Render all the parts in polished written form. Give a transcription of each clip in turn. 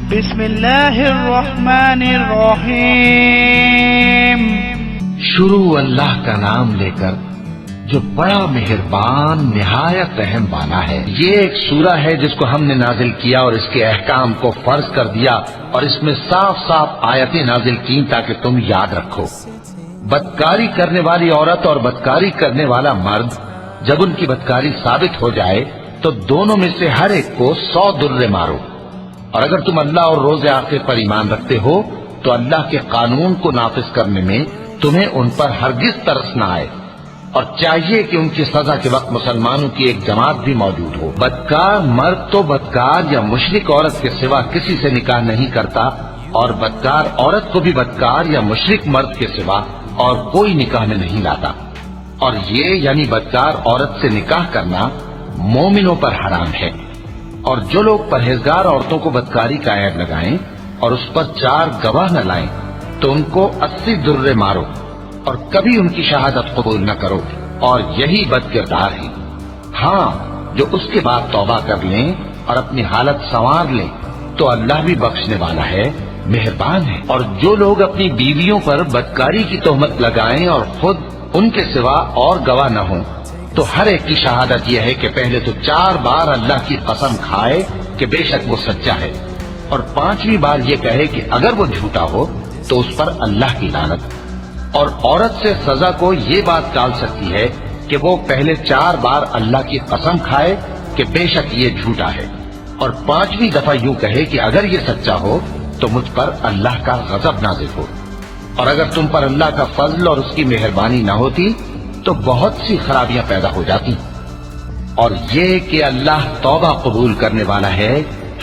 بسم اللہ الرحمن الرحیم۔ شروع اللہ کا نام لے کر جو بڑا مہربان نہایت رحم والا ہے۔ یہ ایک سورہ ہے جس کو ہم نے نازل کیا اور اس کے احکام کو فرض کر دیا اور اس میں صاف صاف آیتیں نازل کی تاکہ تم یاد رکھو۔ بدکاری کرنے والی عورت اور بدکاری کرنے والا مرد جب ان کی بدکاری ثابت ہو جائے تو دونوں میں سے ہر ایک کو 100 درے مارو، اور اگر تم اللہ اور روز آخر پر ایمان رکھتے ہو تو اللہ کے قانون کو نافذ کرنے میں تمہیں ان پر ہرگز ترس نہ آئے، اور چاہیے کہ ان کی سزا کے وقت مسلمانوں کی ایک جماعت بھی موجود ہو۔ بدکار مرد تو بدکار یا مشرک عورت کے سوا کسی سے نکاح نہیں کرتا، اور بدکار عورت کو بھی بدکار یا مشرک مرد کے سوا اور کوئی نکاح میں نہیں لاتا، اور یہ یعنی بدکار عورت سے نکاح کرنا مومنوں پر حرام ہے۔ اور جو لوگ پرہیزگار عورتوں کو بدکاری کا عیب لگائیں اور اس پر 4 گواہ نہ لائیں تو ان کو 80 درے مارو اور کبھی ان کی شہادت قبول نہ کرو، اور یہی بد کردار ہے۔ ہاں، جو اس کے بعد توبہ کر لیں اور اپنی حالت سنوار لیں تو اللہ بھی بخشنے والا ہے، مہربان ہے۔ اور جو لوگ اپنی بیویوں پر بدکاری کی تہمت لگائیں اور خود ان کے سوا اور گواہ نہ ہوں تو ہر ایک کی شہادت یہ ہے کہ پہلے تو 4 بار اللہ کی قسم کھائے کہ بے شک وہ سچا ہے، اور 5ویں بار یہ کہے کہ اگر وہ جھوٹا ہو تو اس پر اللہ کی لعنت۔ اور عورت سے سزا کو یہ بات ٹال سکتی ہے کہ وہ پہلے 4 بار اللہ کی قسم کھائے کہ بے شک یہ جھوٹا ہے، اور 5ویں دفعہ یوں کہے کہ اگر یہ سچا ہو تو مجھ پر اللہ کا غضب نازل ہو۔ اور اگر تم پر اللہ کا فضل اور اس کی مہربانی نہ ہوتی تو بہت سی خرابیاں پیدا ہو جاتی۔ اور یہ کہ اللہ توبہ قبول کرنے والا ہے،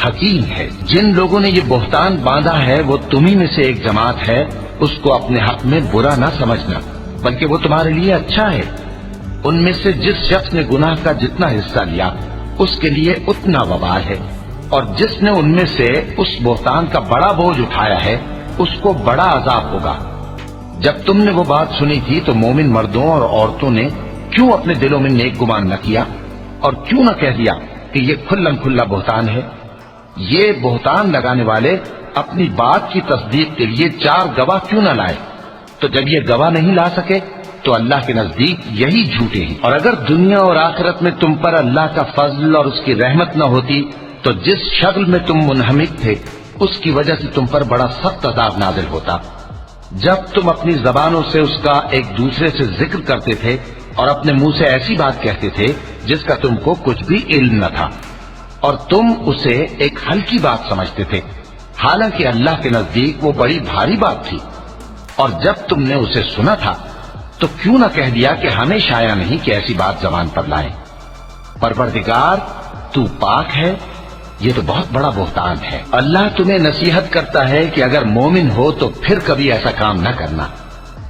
حکیم ہے۔ جن لوگوں نے یہ بہتان باندھا ہے وہ تمہیں میں سے ایک جماعت ہے، اس کو اپنے حق میں برا نہ سمجھنا، بلکہ وہ تمہارے لیے اچھا ہے۔ ان میں سے جس شخص نے گناہ کا جتنا حصہ لیا اس کے لیے اتنا وبال ہے، اور جس نے ان میں سے اس بہتان کا بڑا بوجھ اٹھایا ہے اس کو بڑا عذاب ہوگا۔ جب تم نے وہ بات سنی تھی تو مومن مردوں اور عورتوں نے کیوں اپنے دلوں میں نیک گمان نہ کیا، اور کیوں نہ کہہ دیا کہ یہ کھلم کھلا بہتان ہے؟ یہ بہتان لگانے والے اپنی بات کی تصدیق کے لیے 4 گواہ کیوں نہ لائے؟ تو جب یہ گواہ نہیں لا سکے تو اللہ کے نزدیک یہی جھوٹے ہیں۔ اور اگر دنیا اور آخرت میں تم پر اللہ کا فضل اور اس کی رحمت نہ ہوتی تو جس شغل میں تم منہمک تھے اس کی وجہ سے تم پر بڑا سخت عذاب نازل ہوتا، جب تم اپنی زبانوں سے اس کا ایک دوسرے سے ذکر کرتے تھے اور اپنے منہ سے ایسی بات کہتے تھے جس کا تم کو کچھ بھی علم نہ تھا، اور تم اسے ایک ہلکی بات سمجھتے تھے، حالانکہ اللہ کے نزدیک وہ بڑی بھاری بات تھی۔ اور جب تم نے اسے سنا تھا تو کیوں نہ کہہ دیا کہ ہمیں شایع نہیں کہ ایسی بات زبان پر لائیں؟ پروردگار تو پاک ہے، یہ تو بہت بڑا بہتان ہے۔ اللہ تمہیں نصیحت کرتا ہے کہ اگر مومن ہو تو پھر کبھی ایسا کام نہ کرنا،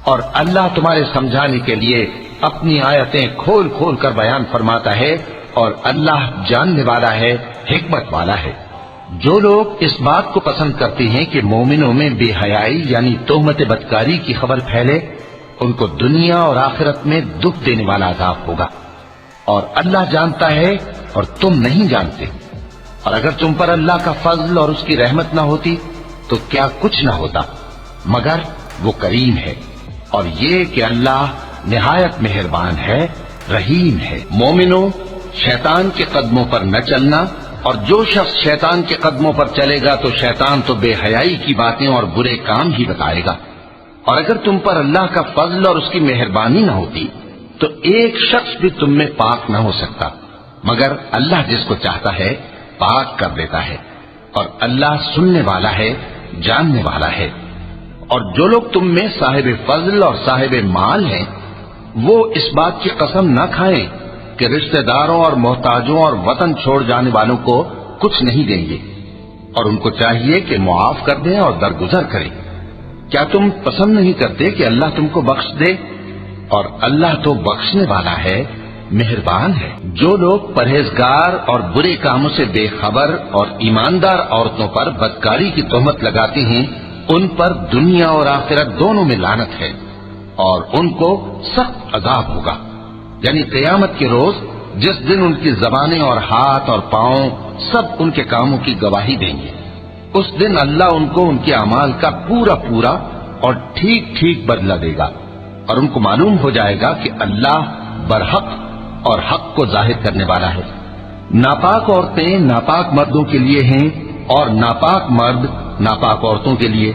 اور اللہ تمہارے سمجھانے کے لیے اپنی آیتیں کھول کھول کر بیان فرماتا ہے، اور اللہ جاننے والا ہے، حکمت والا ہے۔ جو لوگ اس بات کو پسند کرتے ہیں کہ مومنوں میں بے حیائی یعنی تہمت بدکاری کی خبر پھیلے، ان کو دنیا اور آخرت میں دکھ دینے والا عذاب ہوگا، اور اللہ جانتا ہے اور تم نہیں جانتے۔ اور اگر تم پر اللہ کا فضل اور اس کی رحمت نہ ہوتی تو کیا کچھ نہ ہوتا، مگر وہ کریم ہے، اور یہ کہ اللہ نہایت مہربان ہے، رحیم ہے۔ مومنوں، شیطان کے قدموں پر نہ چلنا، اور جو شخص شیطان کے قدموں پر چلے گا تو شیطان تو بے حیائی کی باتیں اور برے کام ہی بتائے گا۔ اور اگر تم پر اللہ کا فضل اور اس کی مہربانی نہ ہوتی تو ایک شخص بھی تم میں پاک نہ ہو سکتا، مگر اللہ جس کو چاہتا ہے پاک کر دیتا ہے، اور اللہ سننے والا ہے، جاننے والا ہے۔ اور جو لوگ تم میں صاحب فضل اور صاحب مال ہیں وہ اس بات کی قسم نہ کھائیں کہ رشتہ داروں اور محتاجوں اور وطن چھوڑ جانے والوں کو کچھ نہیں دیں گے، اور ان کو چاہیے کہ معاف کر دیں اور درگزر کریں۔ کیا تم پسند نہیں کرتے کہ اللہ تم کو بخش دے؟ اور اللہ تو بخشنے والا ہے، مہربان ہے۔ جو لوگ پرہیزگار اور برے کاموں سے بے خبر اور ایماندار عورتوں پر بدکاری کی تہمت لگاتے ہیں ان پر دنیا اور آخرت دونوں میں لعنت ہے، اور ان کو سخت عذاب ہوگا، یعنی قیامت کے روز جس دن ان کی زبانیں اور ہاتھ اور پاؤں سب ان کے کاموں کی گواہی دیں گے۔ اس دن اللہ ان کو ان کے اعمال کا پورا پورا اور ٹھیک ٹھیک بدلہ دے گا، اور ان کو معلوم ہو جائے گا کہ اللہ برحق اور حق کو ظاہر کرنے والا ہے۔ ناپاک عورتیں ناپاک مردوں کے لیے ہیں، اور ناپاک مرد ناپاک عورتوں کے لیے،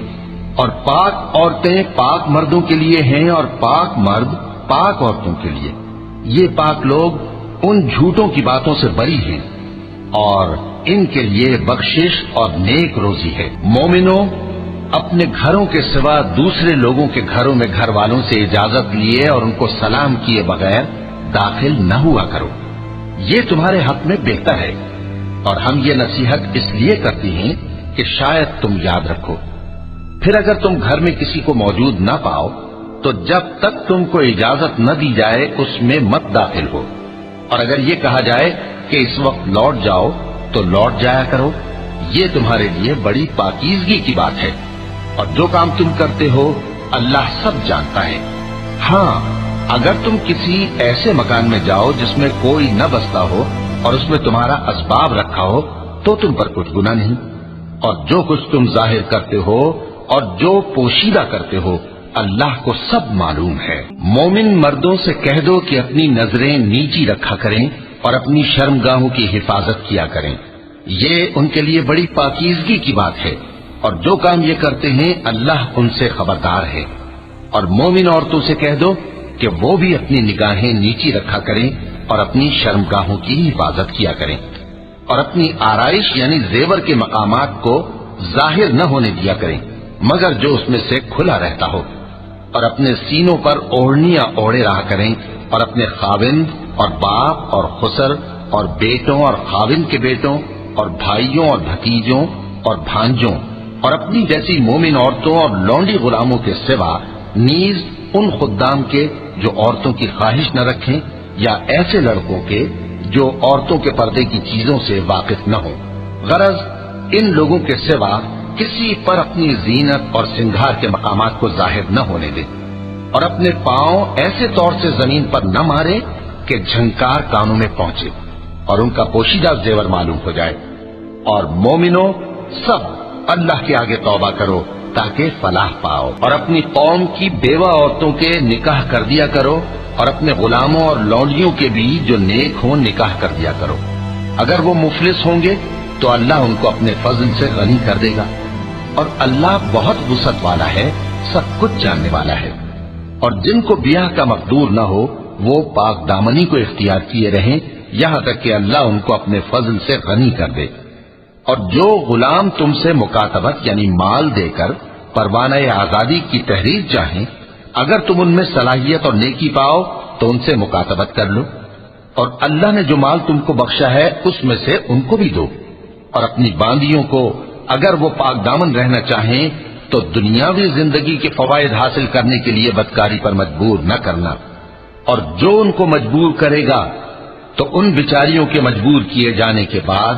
اور پاک عورتیں پاک مردوں کے لیے ہیں، اور پاک مرد پاک عورتوں کے لیے۔ یہ پاک لوگ ان جھوٹوں کی باتوں سے بری ہیں، اور ان کے لیے بخشش اور نیک روزی ہے۔ مومنوں، اپنے گھروں کے سوا دوسرے لوگوں کے گھروں میں گھر والوں سے اجازت لیے اور ان کو سلام کیے بغیر داخل نہ ہوا کرو، یہ تمہارے حق میں بہتر ہے، اور ہم یہ نصیحت اس لیے کرتی ہیں کہ شاید تم یاد رکھو۔ پھر اگر تم گھر میں کسی کو موجود نہ پاؤ تو جب تک تم کو اجازت نہ دی جائے اس میں مت داخل ہو، اور اگر یہ کہا جائے کہ اس وقت لوٹ جاؤ تو لوٹ جایا کرو، یہ تمہارے لیے بڑی پاکیزگی کی بات ہے، اور جو کام تم کرتے ہو اللہ سب جانتا ہے۔ ہاں، اگر تم کسی ایسے مکان میں جاؤ جس میں کوئی نہ بستا ہو اور اس میں تمہارا اسباب رکھا ہو تو تم پر کچھ گناہ نہیں، اور جو کچھ تم ظاہر کرتے ہو اور جو پوشیدہ کرتے ہو اللہ کو سب معلوم ہے۔ مومن مردوں سے کہہ دو کہ اپنی نظریں نیچی رکھا کریں اور اپنی شرمگاہوں کی حفاظت کیا کریں، یہ ان کے لیے بڑی پاکیزگی کی بات ہے، اور جو کام یہ کرتے ہیں اللہ ان سے خبردار ہے۔ اور مومن عورتوں سے کہہ دو کہ وہ بھی اپنی نگاہیں نیچی رکھا کریں اور اپنی شرمگاہوں کی حفاظت کیا کریں، اور اپنی آرائش یعنی زیور کے مقامات کو ظاہر نہ ہونے دیا کریں مگر جو اس میں سے کھلا رہتا ہو، اور اپنے سینوں پر اوڑھنیاں اوڑھے رہا کریں، اور اپنے خاوند اور باپ اور خسر اور بیٹوں اور خاوند کے بیٹوں اور بھائیوں اور بھتیجوں اور بھانجوں اور اپنی جیسی مومن عورتوں اور لونڈی غلاموں کے سوا نیز ان خدام کے جو عورتوں کی خواہش نہ رکھیں، یا ایسے لڑکوں کے جو عورتوں کے پردے کی چیزوں سے واقف نہ ہوں، غرض ان لوگوں کے سوا کسی پر اپنی زینت اور سنگھار کے مقامات کو ظاہر نہ ہونے دے، اور اپنے پاؤں ایسے طور سے زمین پر نہ مارے کہ جھنکار کانوں میں پہنچے اور ان کا پوشیدہ زیور معلوم ہو جائے۔ اور مومنوں، سب اللہ کے آگے توبہ کرو تاکہ فلاح پاؤ، اور اپنی قوم کی بیوہ عورتوں کے نکاح کر دیا کرو، اور اپنے غلاموں اور لونڈیوں کے بھی جو نیک ہوں نکاح کر دیا کرو۔ اگر وہ مفلس ہوں گے تو اللہ ان کو اپنے فضل سے غنی کر دے گا، اور اللہ بہت وسعت والا ہے، سب کچھ جاننے والا ہے۔ اور جن کو بیاہ کا مقدور نہ ہو وہ پاک دامنی کو اختیار کیے رہیں یہاں تک کہ اللہ ان کو اپنے فضل سے غنی کر دے۔ اور جو غلام تم سے مکاتبت یعنی مال دے کر پروانہ آزادی کی تحریر چاہیں، اگر تم ان میں صلاحیت اور نیکی پاؤ تو ان سے مکاتبت کر لو، اور اللہ نے جو مال تم کو بخشا ہے اس میں سے ان کو بھی دو۔ اور اپنی باندیوں کو اگر وہ پاک دامن رہنا چاہیں تو دنیاوی زندگی کے فوائد حاصل کرنے کے لیے بدکاری پر مجبور نہ کرنا، اور جو ان کو مجبور کرے گا تو ان بیچاریوں کے مجبور کیے جانے کے بعد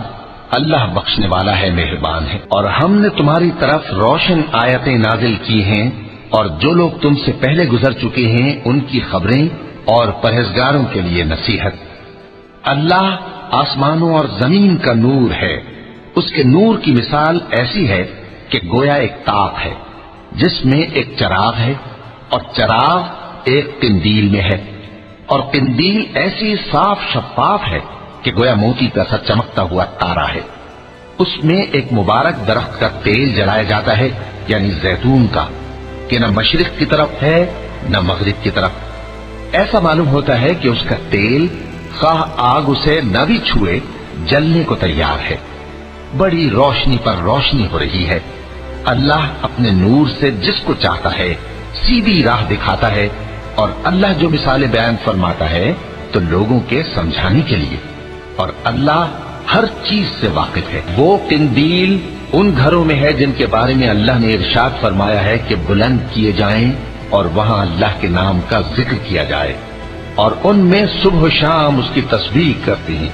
اللہ بخشنے والا ہے، مہربان ہے۔ اور ہم نے تمہاری طرف روشن آیتیں نازل کی ہیں، اور جو لوگ تم سے پہلے گزر چکے ہیں ان کی خبریں اور پرہیزگاروں کے لیے نصیحت۔ اللہ آسمانوں اور زمین کا نور ہے، اس کے نور کی مثال ایسی ہے کہ گویا ایک تاپ ہے جس میں ایک چراغ ہے، اور چراغ ایک قندیل میں ہے، اور قندیل ایسی صاف شفاف ہے کہ گویا موتی کا سا چمکتا ہوا تارا ہے۔ اس میں ایک مبارک درخت کا تیل جلایا جاتا ہے یعنی زیتون کا، کہ نہ مشرق کی طرف ہے نہ مغرب کی طرف۔ ایسا معلوم ہوتا ہے کہ اس کا تیل خواہ آگ اسے نہ بھی چھوئے جلنے کو تیار ہے، بڑی روشنی پر روشنی ہو رہی ہے۔ اللہ اپنے نور سے جس کو چاہتا ہے سیدھی راہ دکھاتا ہے، اور اللہ جو مثالیں بیان فرماتا ہے تو لوگوں کے سمجھانے کے لیے، اور اللہ ہر چیز سے واقف ہے۔ وہ قندیل ان گھروں میں ہے جن کے بارے میں اللہ نے ارشاد فرمایا ہے کہ بلند کیے جائیں اور وہاں اللہ کے نام کا ذکر کیا جائے، اور ان میں صبح و شام اس کی تسبیح کرتے ہیں۔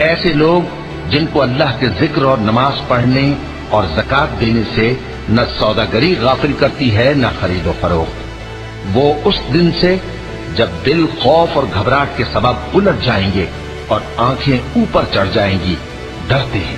ایسے لوگ جن کو اللہ کے ذکر اور نماز پڑھنے اور زکوٰۃ دینے سے نہ سوداگری غافل کرتی ہے نہ خرید و فروخت، وہ اس دن سے جب دل خوف اور گھبراہٹ کے سبب الٹ جائیں گے اور آنکھیں اوپر چڑھ جائیں گی ڈرتے ہیں۔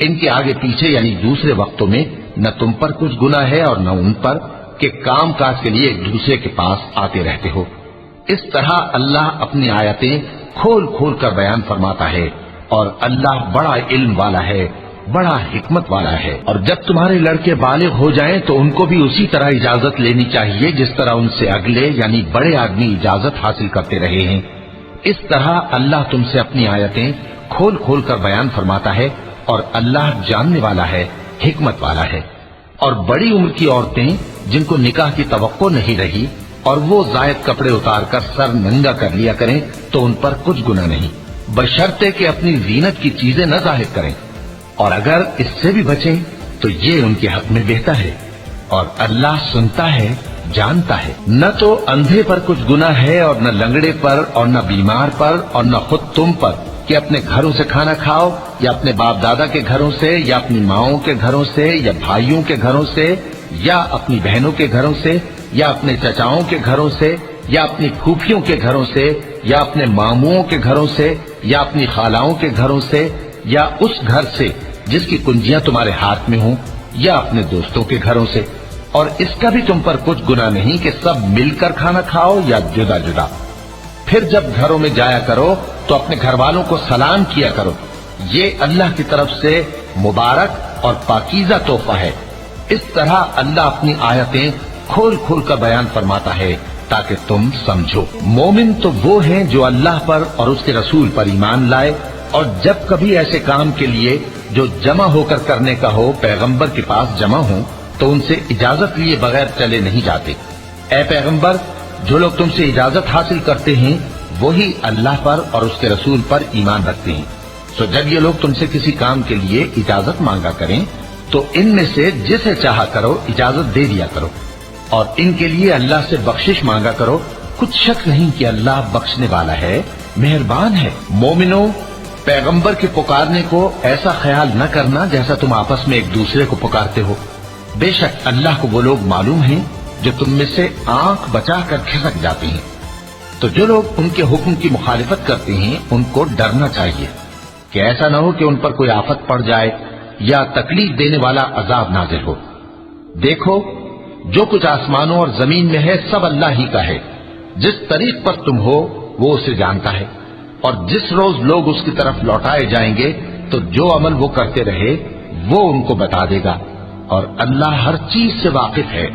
ان کے آگے پیچھے یعنی دوسرے وقتوں میں نہ تم پر کچھ گناہ ہے اور نہ ان پر کہ کام کاج کے لیے ایک دوسرے کے پاس آتے رہتے ہو۔ اس طرح اللہ اپنی آیتیں کھول کھول کر بیان فرماتا ہے، اور اللہ بڑا علم والا ہے، بڑا حکمت والا ہے۔ اور جب تمہارے لڑکے بالغ ہو جائیں تو ان کو بھی اسی طرح اجازت لینی چاہیے جس طرح ان سے اگلے یعنی بڑے آدمی اجازت حاصل کرتے رہے ہیں۔ اس طرح اللہ تم سے اپنی آیتیں کھول کھول کر بیان فرماتا ہے، اور اللہ جاننے والا ہے، حکمت والا ہے۔ اور بڑی عمر کی عورتیں جن کو نکاح کی توقع نہیں رہی اور وہ زائد کپڑے اتار کر سر ننگا کر لیا کریں تو ان پر کچھ گناہ نہیں، بشرطے کہ اپنی زینت کی چیزیں نہ ظاہر کریں، اور اگر اس سے بھی بچیں تو یہ ان کے حق میں بہتر ہے، اور اللہ سنتا ہے، جانتا ہے۔ نہ تو اندھے پر کچھ گناہ ہے اور نہ لنگڑے پر اور نہ بیمار پر اور نہ خود تم پر کہ اپنے گھروں سے کھانا کھاؤ، یا اپنے باپ دادا کے گھروں سے، یا اپنی ماؤں کے گھروں سے، یا بھائیوں کے گھروں سے، یا اپنی بہنوں کے گھروں سے، یا اپنے چچاؤں کے گھروں سے، یا اپنی پھوپھیوں کے گھروں سے، یا اپنے ماموؤں کے گھروں سے، یا اپنی خالاؤں کے گھروں سے، یا اس گھر سے جس کی کنجیاں تمہارے ہاتھ میں ہوں، یا اپنے دوستوں کے گھروں سے۔ اور اس کا بھی تم پر کچھ گناہ نہیں کہ سب مل کر کھانا کھاؤ یا جدا جدا۔ پھر جب گھروں میں جایا کرو تو اپنے گھر والوں کو سلام کیا کرو، یہ اللہ کی طرف سے مبارک اور پاکیزہ تحفہ ہے۔ اس طرح اللہ اپنی آیتیں کھول کھول کر بیان فرماتا ہے تاکہ تم سمجھو۔ مومن تو وہ ہیں جو اللہ پر اور اس کے رسول پر ایمان لائے، اور جب کبھی ایسے کام کے لیے جو جمع ہو کر کرنے کا ہو پیغمبر کے پاس جمع ہوں تو ان سے اجازت لیے بغیر چلے نہیں جاتے۔ اے پیغمبر، جو لوگ تم سے اجازت حاصل کرتے ہیں وہی اللہ پر اور اس کے رسول پر ایمان رکھتے ہیں۔ تو جب یہ لوگ تم سے کسی کام کے لیے اجازت مانگا کریں تو ان میں سے جسے چاہا کرو اجازت دے دیا کرو، اور ان کے لیے اللہ سے بخشش مانگا کرو، کچھ شک نہیں کہ اللہ بخشنے والا ہے، مہربان ہے۔ مومنو، پیغمبر کے پکارنے کو ایسا خیال نہ کرنا جیسا تم آپس میں ایک دوسرے کو پکارتے ہو، بے شک اللہ کو وہ لوگ معلوم ہیں جو تم میں سے آنکھ بچا کر کھسک جاتے ہیں۔ تو جو لوگ ان کے حکم کی مخالفت کرتے ہیں ان کو ڈرنا چاہیے کہ ایسا نہ ہو کہ ان پر کوئی آفت پڑ جائے یا تکلیف دینے والا عذاب نازل ہو۔ دیکھو، جو کچھ آسمانوں اور زمین میں ہے سب اللہ ہی کا ہے، جس طریق پر تم ہو وہ اسے جانتا ہے، اور جس روز لوگ اس کی طرف لوٹائے جائیں گے تو جو عمل وہ کرتے رہے وہ ان کو بتا دے گا، اور اللہ ہر چیز سے واقف ہے۔